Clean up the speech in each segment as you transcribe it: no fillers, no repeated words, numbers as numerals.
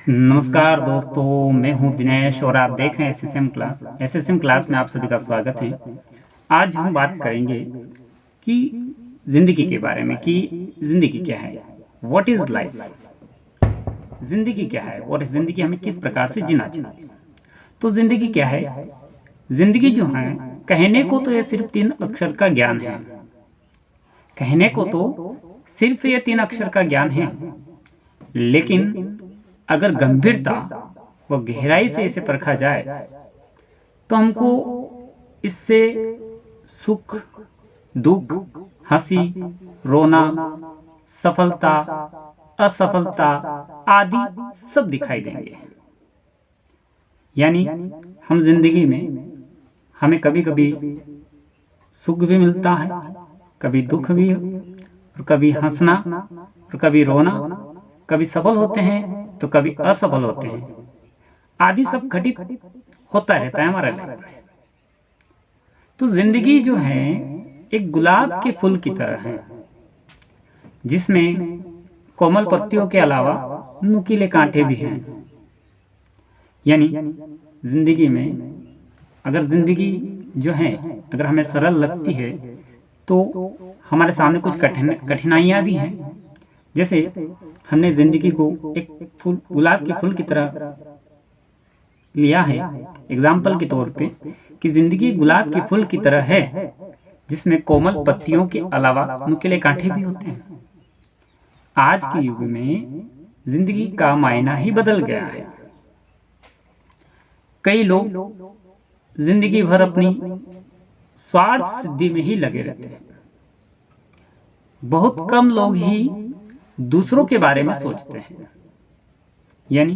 नमस्कार दोस्तों, मैं हूं दिनेश और आप देख रहे हैं एसएसएम क्लास। एसएसएम क्लास में आप सभी का स्वागत है। आज हम बात करेंगे कि जिंदगी के बारे में कि जिंदगी क्या है, व्हाट इज लाइफ। जिंदगी क्या है और जिंदगी हमें किस प्रकार से जीना चाहिए। तो जिंदगी क्या है? जिंदगी जो है, कहने को तो ये सिर्फ 3 अक्षर का ज्ञान है। कहने को तो सिर्फ ये 3 अक्षर का ज्ञान है, लेकिन अगर गंभीरता व गहराई से इसे परखा जाए तो हमको इससे सुख, दुख, हंसी, रोना, सफलता, असफलता आदि सब दिखाई देंगे। यानी हम जिंदगी में हमें कभी कभी सुख भी मिलता है, कभी दुख भी, और कभी हंसना और कभी रोना, कभी सफल होते हैं तो कभी असफल होते हैं, आदि सब घटित होता रहता है हमारे लाइफ में। तो जिंदगी जो है एक गुलाब के फूल की तरह है, जिसमें कोमल पत्तियों के अलावा नुकीले कांटे भी हैं। यानी जिंदगी में अगर जिंदगी जो है अगर हमें सरल लगती है तो हमारे सामने कुछ कठिनाइयां भी हैं। जैसे हमने जिंदगी को एक फूल, गुलाब के फूल की तरह लिया है एग्जाम्पल के तौर पे, कि जिंदगी गुलाब के फूल की तरह है, जिसमें कोमल पत्तियों के अलावा नुकीले कांटे भी होते हैं। आज के युग में जिंदगी का मायना ही बदल गया है। कई लोग जिंदगी भर अपनी स्वार्थ सिद्धि में ही लगे रहते हैं। बहुत कम लोग ही दूसरों के बारे में सोचते हैं। यानी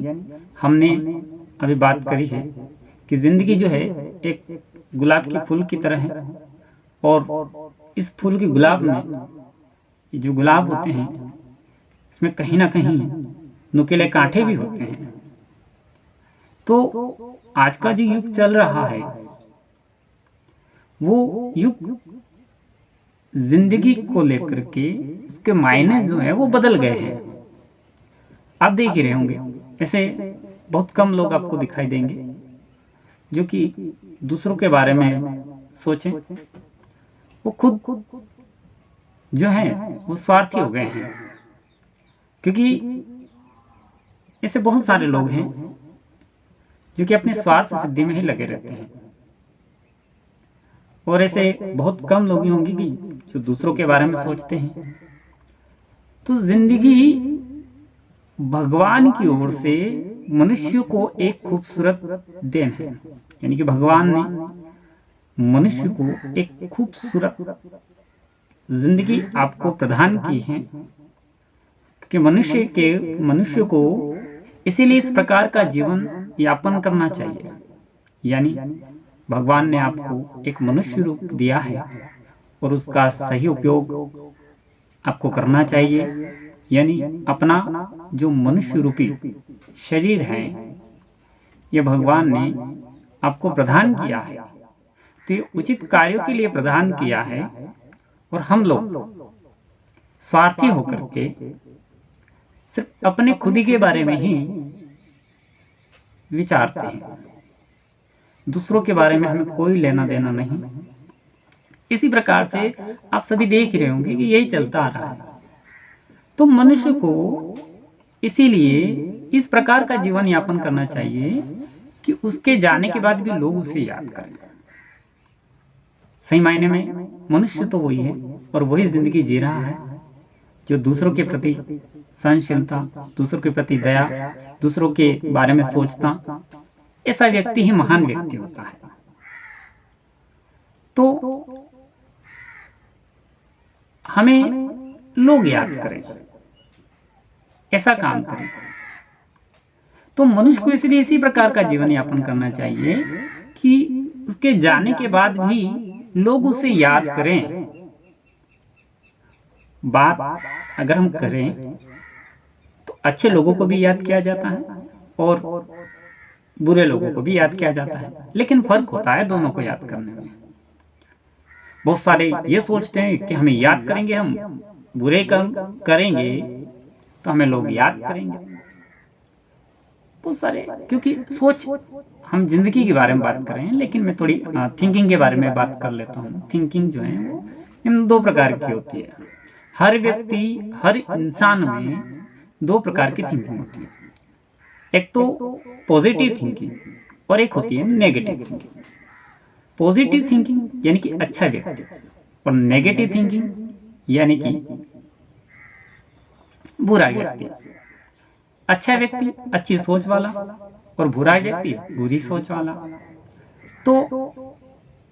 हमने अभी बात करी है कि जिंदगी जो है एक गुलाब के फूल की तरह है, और इस फूल के गुलाब में ये जो गुलाब होते हैं इसमें कहीं ना कहीं नुकीले कांटे भी होते हैं। तो आज का जो युग चल रहा है वो युग जिंदगी को लेकर के उसके मायने जो है वो बदल गए हैं। आप देख ही रहे होंगे, ऐसे बहुत कम लोग आपको दिखाई देंगे जो कि दूसरों के बारे में सोचें। वो खुद जो है वो स्वार्थी हो गए हैं, क्योंकि ऐसे बहुत सारे लोग हैं जो कि अपने स्वार्थ सिद्धि में ही लगे रहते हैं, और ऐसे बहुत कम लोग ही होंगे कि जो दूसरों के बारे में सोचते हैं। तो जिंदगी भगवान की ओर से मनुष्य को एक खूबसूरत देन है। यानी कि भगवान ने मनुष्य को एक खूबसूरत जिंदगी आपको प्रदान की है कि मनुष्य को इसीलिए इस प्रकार का जीवन यापन करना चाहिए। यानी भगवान ने आपको एक मनुष्य रूप दिया है और उसका सही उपयोग आपको करना चाहिए। यानी अपना जो मनुष्य रूपी शरीर है ये भगवान ने आपको प्रदान किया है, तो ये उचित कार्यों के लिए प्रदान किया है। और हम लोग स्वार्थी होकर के सिर्फ अपने खुद ही के बारे में ही विचारते हैं, दूसरों के बारे में हमें कोई लेना देना नहीं। इसी प्रकार से आप सभी देख रहे होंगे कि यही चलता आ रहा है। तो मनुष्य को इसीलिए इस प्रकार का जीवन यापन करना चाहिए कि उसके जाने के बाद भी लोग उसे याद करें। सही मायने में मनुष्य तो वही है और वही जिंदगी जी रहा है जो दूसरों के प्रति सहनशीलता, दूसरों के प्रति दया, दूसरों के बारे में सोचता, ऐसा व्यक्ति ही महान व्यक्ति होता है। तो हमें लोग याद करें, ऐसा काम करें। तो मनुष्य को इसलिए इसी प्रकार का जीवन यापन करना चाहिए कि उसके जाने के बाद भी लोग उसे याद करें। बात अगर हम करें तो अच्छे लोगों को भी याद किया जाता है और बुरे लोगों को भी याद किया जाता है, लेकिन फर्क होता है दोनों को याद करने में। बहुत सारे ये सोचते हैं कि हमें याद करेंगे, हम बुरे कर्म करेंगे तो हमें लोग याद करेंगे। बहुत सारे, क्योंकि सोच, हम जिंदगी के बारे में बात कर रहे हैं, लेकिन मैं थोड़ी थिंकिंग के बारे में बात कर लेता हूँ। थिंकिंग जो है वो इन दो प्रकार की होती है। हर व्यक्ति, हर इंसान में दो प्रकार की थिंकिंग होती है। एक तो पॉजिटिव थिंकिंग और एक होती है नेगेटिव थिंकिंग। पॉजिटिव थिंकिंग यानी कि अच्छा व्यक्ति, और नेगेटिव थिंकिंग यानी कि बुरा व्यक्ति। अच्छा व्यक्ति अच्छी सोच वाला और बुरा व्यक्ति बुरी सोच वाला। तो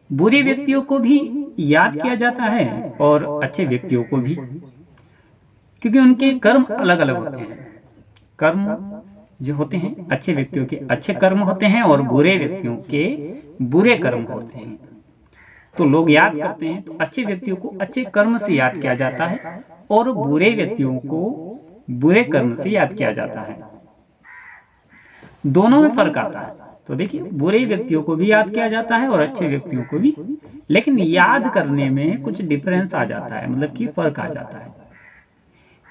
बुरे व्यक्तियों को भी याद किया जाता है और अच्छे व्यक्तियों को भी, क्योंकि उनके कर्म अलग अलग होते हैं। कर्म जो होते हैं अच्छे व्यक्तियों के अच्छे कर्म होते हैं और बुरे व्यक्तियों के बुरे कर्म होते हैं। तो लोग याद करते हैं तो अच्छे व्यक्तियों को अच्छे कर्म से याद किया जाता है और बुरे व्यक्तियों को बुरे कर्म से याद किया जाता है। दोनों में फर्क आता है। तो देखिए, बुरे व्यक्तियों को भी याद किया जाता है और अच्छे व्यक्तियों को भी, लेकिन याद करने में कुछ डिफरेंस आ जाता है, मतलब कि फर्क आ जाता है।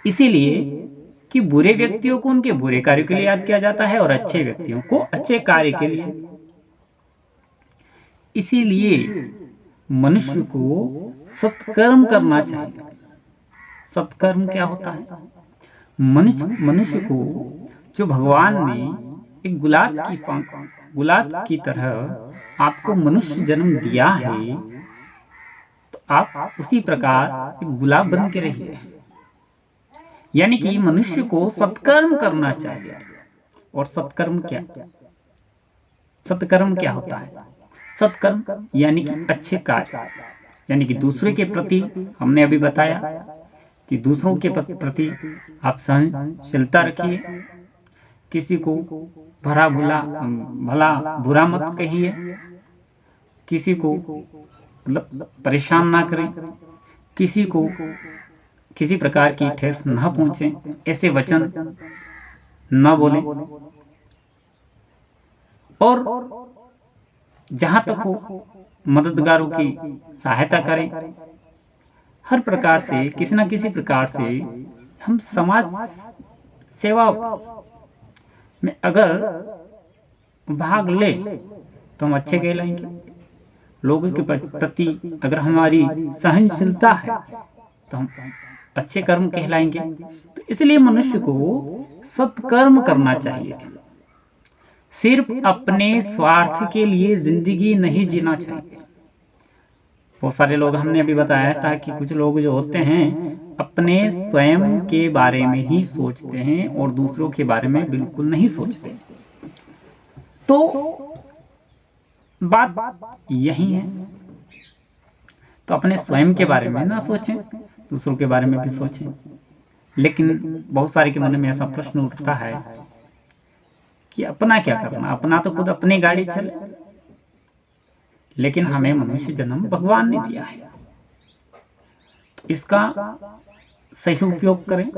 इसीलिए कि बुरे व्यक्तियों को उनके बुरे कार्य के लिए याद किया जाता है और अच्छे व्यक्तियों को अच्छे कार्य के लिए। इसीलिए मनुष्य को सत्कर्म करना चाहिए। सत्कर्म क्या होता है? मनुष्य को जो भगवान ने एक गुलाब की तरह आपको मनुष्य जन्म दिया है, तो आप उसी प्रकार एक गुलाब बन के रहिए। यानी कि मनुष्य को सत्कर्म करना चाहिए। और सत्कर्म क्या होता है? सत्कर्म यानी कि अच्छे कार्य, यानी कि दूसरे के प्रति, हमने अभी बताया कि दूसरों के प्रति आप सहनशीलता रखिए। किसी को भला बुरा मत कहिए, किसी को मतलब परेशान ना करें, किसी को किसी प्रकार की ठेस न पहुंचे, ऐसे वचन न बोलें। और जहां तक हो मददगारों की सहायता करें। हर प्रकार से, किसी न किसी प्रकार से हम समाज सेवा में अगर भाग ले तो हम अच्छे कहलाएंगे। लोगों के प्रति अगर हमारी सहनशीलता है तो हम अच्छे कर्म कहलाएंगे। तो इसलिए मनुष्य को सत्कर्म करना चाहिए। सिर्फ अपने स्वार्थ के लिए जिंदगी नहीं जीना चाहिए। बहुत सारे लोग, हमने अभी बताया था कि कुछ लोग जो होते हैं अपने स्वयं के बारे में ही सोचते हैं और दूसरों के बारे में बिल्कुल नहीं सोचते। तो बात यही है। तो अपने स्वयं के बारे में ना सोचें, दूसरों के बारे में भी सोचें। लेकिन बहुत सारे के मन में ऐसा प्रश्न उठता है कि अपना क्या करना, अपना तो खुद अपनी गाड़ी चले। लेकिन हमें मनुष्य जन्म भगवान ने दिया है, तो इसका सही उपयोग करें।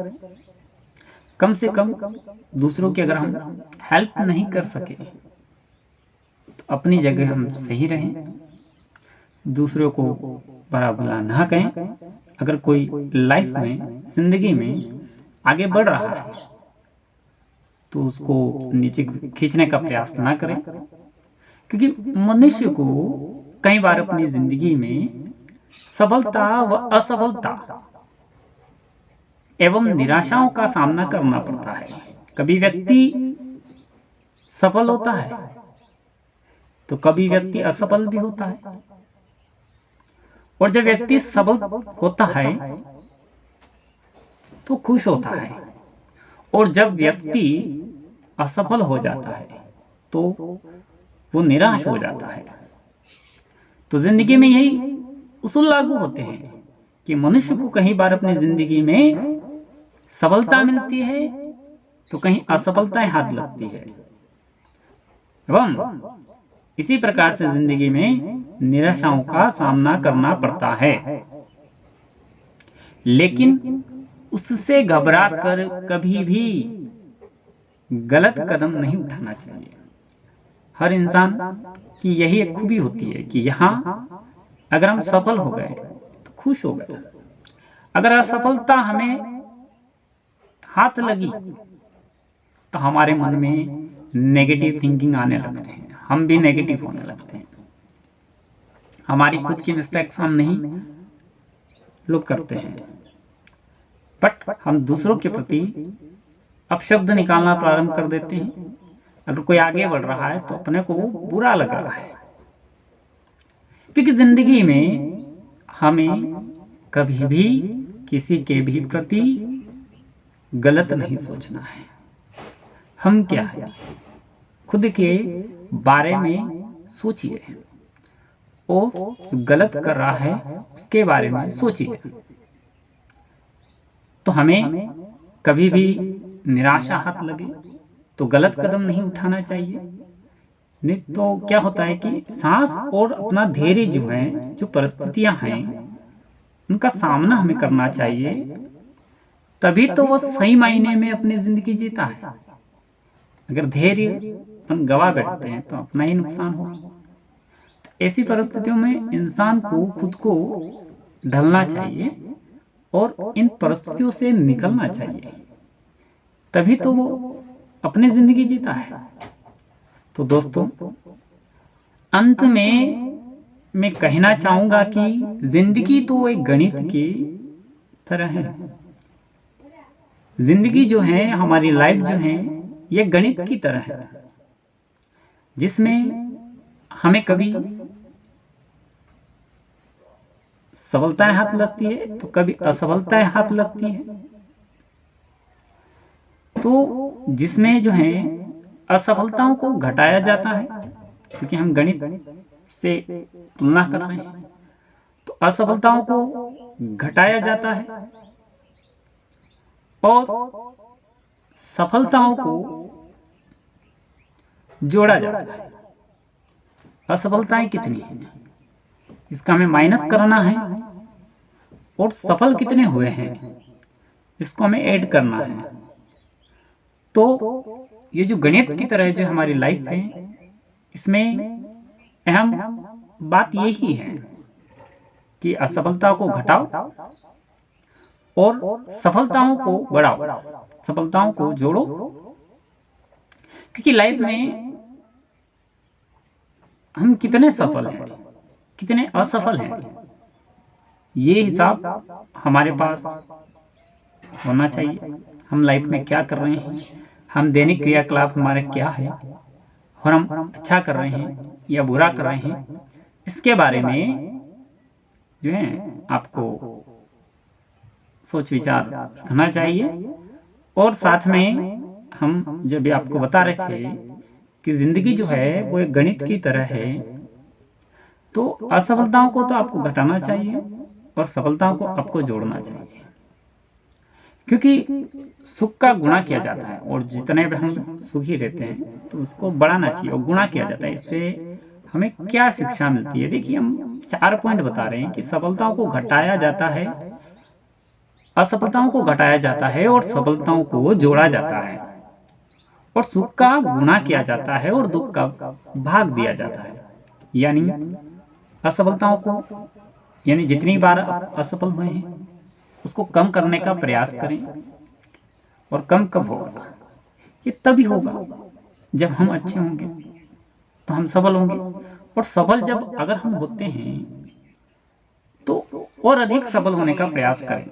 कम से कम दूसरों की अगर हम हेल्प नहीं कर सके तो अपनी जगह हम सही रहें, दूसरों को बुरा भला ना कहें। अगर कोई लाइफ में, जिंदगी में आगे बढ़ रहा है तो उसको नीचे खींचने का प्रयास ना करें, क्योंकि मनुष्य को कई बार अपनी जिंदगी में सफलता व असफलता एवं निराशाओं का सामना करना पड़ता है। कभी व्यक्ति सफल होता है तो कभी व्यक्ति असफल भी होता है। और जब व्यक्ति सफल होता है तो खुश होता है, और जब व्यक्ति असफल हो जाता है तो वो निराश हो जाता है। तो जिंदगी में यही उसूल लागू होते हैं कि मनुष्य को कहीं बार अपनी जिंदगी में सफलता मिलती है तो कहीं असफलताएं हाथ लगती है, एवं इसी प्रकार से जिंदगी में निराशाओं का सामना करना पड़ता है। लेकिन उससे घबरा कर कभी भी गलत कदम नहीं उठाना चाहिए। हर इंसान की यही एक खूबी होती है कि यहाँ अगर हम सफल हो गए तो खुश हो गए, अगर असफलता हमें हाथ लगी तो हमारे मन में नेगेटिव थिंकिंग आने लगते हैं, हम भी नेगेटिव होने लगते हैं। हमारी खुद की मिस्टेक्स हम नहीं लोग करते हैं, बट हम दूसरों के प्रति अपशब्द निकालना प्रारंभ कर देते हैं। अगर कोई आगे बढ़ रहा है तो अपने को बुरा लग रहा है, क्योंकि जिंदगी में हमें कभी भी किसी के भी प्रति गलत नहीं सोचना है। हम क्या है, खुद के बारे में सोचिए और जो गलत कर रहा है उसके बारे में सोचिए, तो हमें कभी भी निराशा हाथ लगे तो गलत कदम नहीं उठाना चाहिए। नहीं तो क्या होता है कि सांस और अपना धैर्य जो है, जो परिस्थितियां हैं उनका सामना हमें करना चाहिए, तभी तो वो सही मायने में अपनी जिंदगी जीता है। अगर धैर्य हम गवा बैठते हैं तो अपना ही नुकसान होगा। तो ऐसी परिस्थितियों में इंसान को खुद को ढलना चाहिए और इन परिस्थितियों से निकलना चाहिए, तभी तो वो अपनी जिंदगी जीता है। तो दोस्तों, अंत में मैं कहना चाहूंगा कि जिंदगी तो एक गणित की तरह है। जिंदगी जो है, हमारी लाइफ जो है, ये गणित की तरह है, जिसमें हमें कभी सफलताएं हाथ लगती है तो कभी असफलताएं हाथ लगती है। तो जिसमें जो है असफलताओं को घटाया जाता है, क्योंकि हम गणित से तुलना कर रहे हैं, तो असफलताओं को घटाया जाता है और सफलताओं को जोड़ा जाता है। असफलताएं कितनी हैं इसका हमें माइनस करना है, और सफल कितने हुए हैं इसको हमें ऐड करना है। तो ये जो गणित की तरह जो हमारी लाइफ है, इसमें अहम बात यही है कि असफलता को घटाओ और सफलताओं को बढ़ाओ, सफलताओं को जोड़ो। क्योंकि लाइफ में हम कितने सफल हैं, कितने असफल हैं, ये हिसाब हमारे पास होना चाहिए। हम लाइफ में क्या कर रहे हैं, हम दैनिक क्रियाकलाप हमारे क्या है, और हम अच्छा कर रहे हैं या बुरा कर रहे हैं, इसके बारे में जो है आपको सोच विचार करना चाहिए। और साथ में हम जब भी आपको बता रहे थे कि जिंदगी जो है वो एक गणित की तरह है, तो असफलताओं को तो आपको घटाना चाहिए और सफलताओं को आपको जोड़ना चाहिए, क्योंकि सुख का गुणा किया जाता है, और जितने भी हम सुखी रहते हैं तो उसको बढ़ाना चाहिए और गुणा किया जाता है। इससे हमें क्या शिक्षा मिलती है? देखिए, हम 4 पॉइंट बता रहे हैं कि सफलताओं को घटाया जाता है, असफलताओं को घटाया जाता है और सफलताओं को जोड़ा जाता है, और सुख का गुणा किया जाता है और दुख का भाग दिया जाता है। यानी असफलताओं को, यानी जितनी बार असफल हुए हैं उसको कम करने का प्रयास करें। और कम कब होगा? ये तभी होगा जब हम अच्छे होंगे तो हम सफल होंगे, और सफल जब अगर हम होते हैं तो और अधिक सफल होने का प्रयास करें।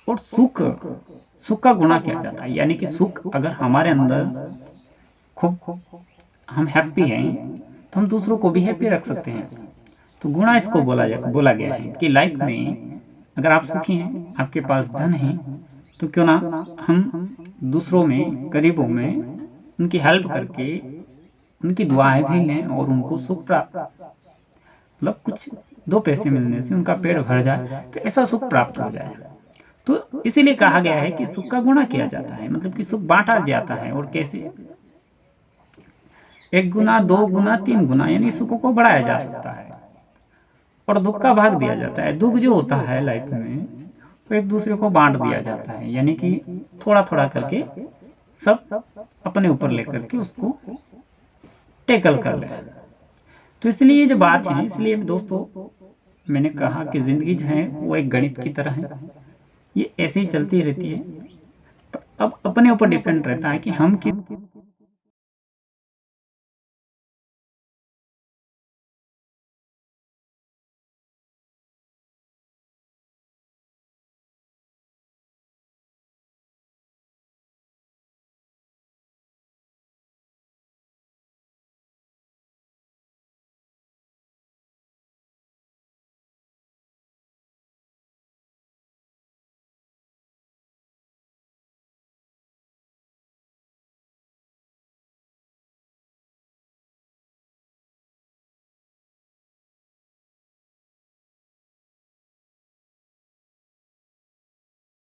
और सुख का गुणा किया जाता है, यानी कि सुख अगर हमारे अंदर खूब हम हैप्पी हैं तो हम दूसरों को भी हैप्पी रख सकते हैं। तो गुणा इसको बोला गया है कि लाइफ में अगर आप सुखी हैं, आपके पास धन है, तो क्यों ना हम दूसरों में, गरीबों में उनकी हेल्प करके उनकी दुआएं भी लें और उनको सुख प्राप्त, मतलब कुछ 2 पैसे मिलने से उनका पेट भर जाए तो ऐसा सुख प्राप्त हो जाए। तो इसीलिए कहा गया है कि सुख का गुणा किया जाता है, मतलब कि सुख बांटा जाता है। और कैसे? 1 गुना, 2 गुना, 3 गुना, यानी सुखों को बढ़ाया जा सकता है और दुख का भाग दिया जाता है। दुख जो होता है लाइफ में तो एक दूसरे को बांट दिया जाता है, यानी कि थोड़ा थोड़ा करके सब अपने ऊपर लेकर के उसको टैकल कर ले। तो इसलिए ये जो बात है, इसलिए दोस्तों मैंने कहा कि जिंदगी जो है वो एक गणित की तरह है, ये ऐसे ही चलती रहती है। तो अब अपने ऊपर डिपेंड रहता है कि हम किस